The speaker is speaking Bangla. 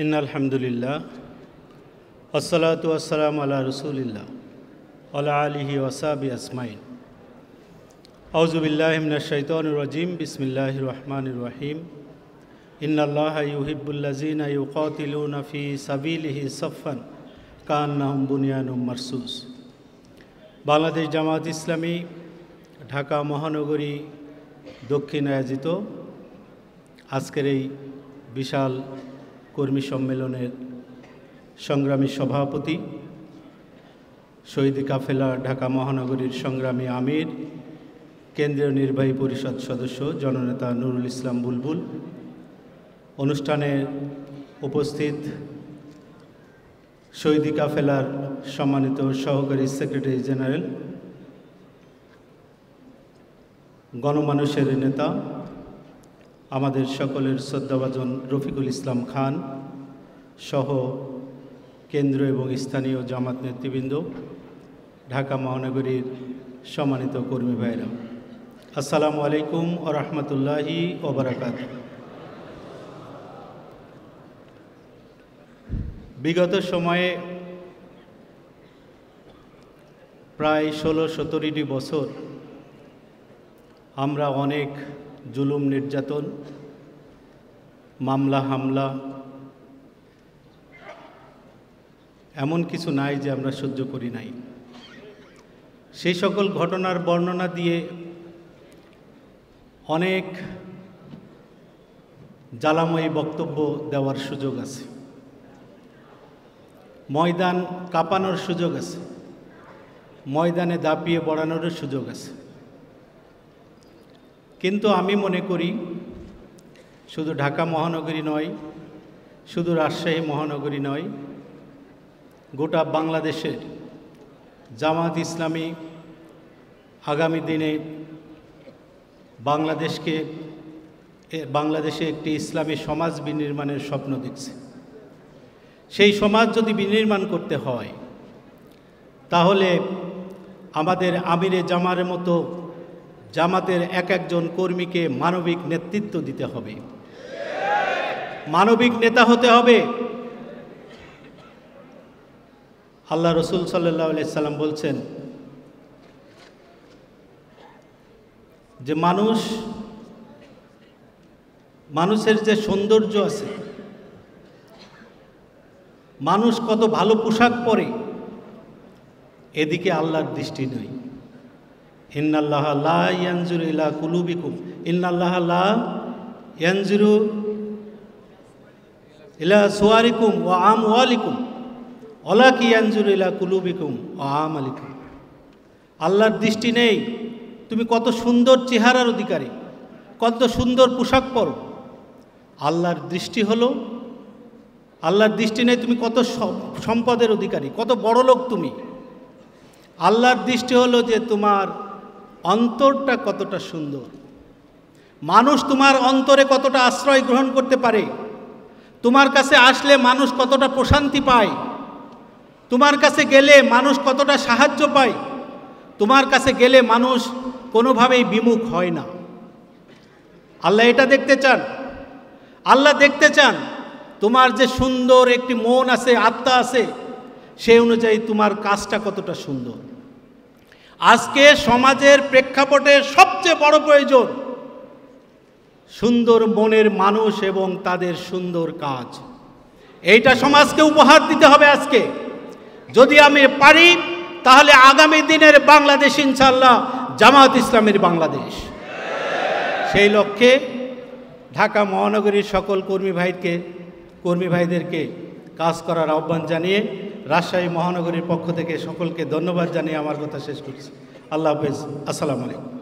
ইন্নাল হামদুলিল্লাহ ওয়াসসালাতু ওয়াসসালামু আলা রাসূলিল্লাহ ওয়া আলা আলিহি ওয়া সাহবিহি আজমাইন। আউযু বিল্লাহি মিনাশ শাইতানির রাজীম। বিসমিল্লাহির রহমানির রহিম। ইন্নাল্লাহা ইউহিব্বুল্লাযীনা ইউকাতিলুনা ফী সাবিলিহি সাফফান কান্নাহুম বুনিয়ানুম মারসুস। বাংলাদেশ জামায়াত ইসলামী ঢাকা মহানগরী দক্ষিণ আয়োজিত আজকের এই বিশাল কর্মী সম্মেলনের সংগ্রামী সভাপতি, শহীদ কাফেলা ঢাকা মহানগরীর সংগ্রামী আমির, কেন্দ্রীয় নির্বাহী পরিষদ সদস্য জননেতা নুরুল ইসলাম বুলবুল, অনুষ্ঠানে উপস্থিত শহীদ কাফেলার সম্মানিত সহকারী সেক্রেটারি জেনারেল, গণমানুষের নেতা, আমাদের সকলের শ্রদ্ধাভাজন রফিকুল ইসলাম খান সহ কেন্দ্র এবং স্থানীয় জামাত নেতৃবৃন্দ, ঢাকা মহানগরীর সম্মানিত কর্মী ভাইরা, আসসালামু আলাইকুম ওয়া রাহমাতুল্লাহি ওয়া বারাকাতুহু। বিগত সময়ে প্রায় 16-17টি বছর আমরা অনেক জুলুম নির্যাতন, মামলা হামলা, এমন কিছু নাই যে আমরা সহ্য করি নাই। সেই সকল ঘটনার বর্ণনা দিয়ে অনেক জ্বালাময়ী বক্তব্য দেওয়ার সুযোগ আছে, ময়দান কাঁপানোর সুযোগ আছে, ময়দানে দাপিয়ে বড়ানোরও সুযোগ আছে। কিন্তু আমি মনে করি শুধু ঢাকা মহানগরী নয়, শুধু রাজশাহী মহানগরী নয়, গোটা বাংলাদেশের জামাত ইসলামী আগামী দিনে বাংলাদেশে একটি ইসলামী সমাজ বিনির্মাণের স্বপ্ন দেখছে। সেই সমাজ যদি বিনির্মাণ করতে হয় তাহলে আমাদের আমিরে জামার মতো জামাতের এক একজন কর্মীকে মানবিক নেতৃত্ব দিতে হবে, মানবিক নেতা হতে হবে। আল্লাহ রসুল সাল্লাল্লাহু আলাইহি সাল্লাম বলছেন যে মানুষের যে সৌন্দর্য আছে, মানুষ কত ভালো পোশাক পরে, এদিকে আল্লাহর দৃষ্টি নেই। ইন্নাল্লাহা লা ইয়ানজুরু ইলা কুলুবিকুম, ইন্নাল্লাহা লা ইয়ানজুরু ইলা সুওয়ারিকুম ওয়া আমওয়ালিকুম ওয়ালাকিন ইয়ানজুরু ইলা কুলুবিকুম ওয়া আমালিকুম। আল্লাহর দৃষ্টি নেই তুমি কত সুন্দর চেহারার অধিকারী, কত সুন্দর পোশাক পরো। আল্লাহর দৃষ্টি হলো, আল্লাহর দৃষ্টি নেই তুমি কত সম্পদের অধিকারী, কত বড় লোক তুমি। আল্লাহর দৃষ্টি হলো যে তোমার অন্তরটা কতটা সুন্দর, মানুষ তোমার অন্তরে কতটা আশ্রয় গ্রহণ করতে পারে, তোমার কাছে আসলে মানুষ কতটা প্রশান্তি পায়, তোমার কাছে গেলে মানুষ কতটা সাহায্য পায়, তোমার কাছে গেলে মানুষ কোনোভাবেই বিমুখ হয় না। আল্লাহ এটা দেখতে চান। আল্লাহ দেখতে চান তোমার যে সুন্দর একটি মন আছে, আত্মা আছে, সেই অনুযায়ী তোমার কাজটা কতটা সুন্দর। আজকে সমাজের প্রেক্ষাপটে সবচেয়ে বড় প্রয়োজন সুন্দর মনের মানুষ এবং তাদের সুন্দর কাজ। এইটা সমাজকে উপহার দিতে হবে আজকে। যদি আমি পারি তাহলে আগামী দিনের বাংলাদেশ ইনশাআল্লাহ জামাত ইসলামের বাংলাদেশ। সেই লক্ষ্যে ঢাকা মহানগরীর সকল কর্মী ভাইদেরকে কাজ করার আহ্বান জানিয়ে রাজশাহী মহানগরীর পক্ষ থেকে সকলকে ধন্যবাদ জানিয়ে আমার কথা শেষ করছি। আল্লাহ হাফেজ, আসসালামু আলাইকুম।